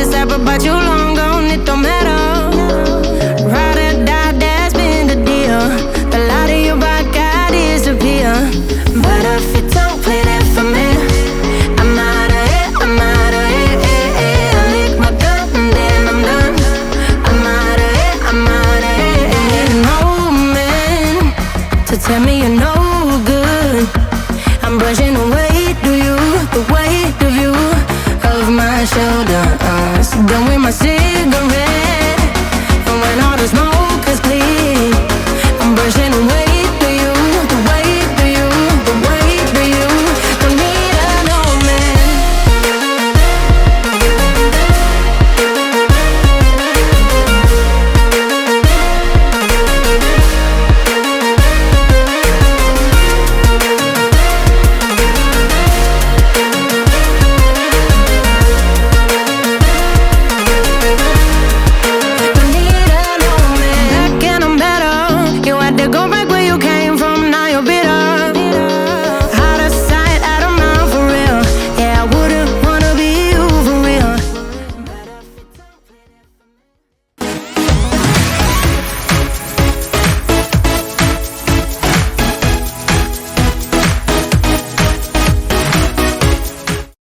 decide about you long gone, it don't matter. Ride or die, that's been the deal. The light of your back, I disappear. But if you don't play that for me, I'm out of it, I'm out of it, I lick my gun and then I'm done. I'm out of it, I'm out of it. I need an old man to tell me you're no good. I'm brushing the weight of you, the weight of you, of my shoulders. Done with my cigarette.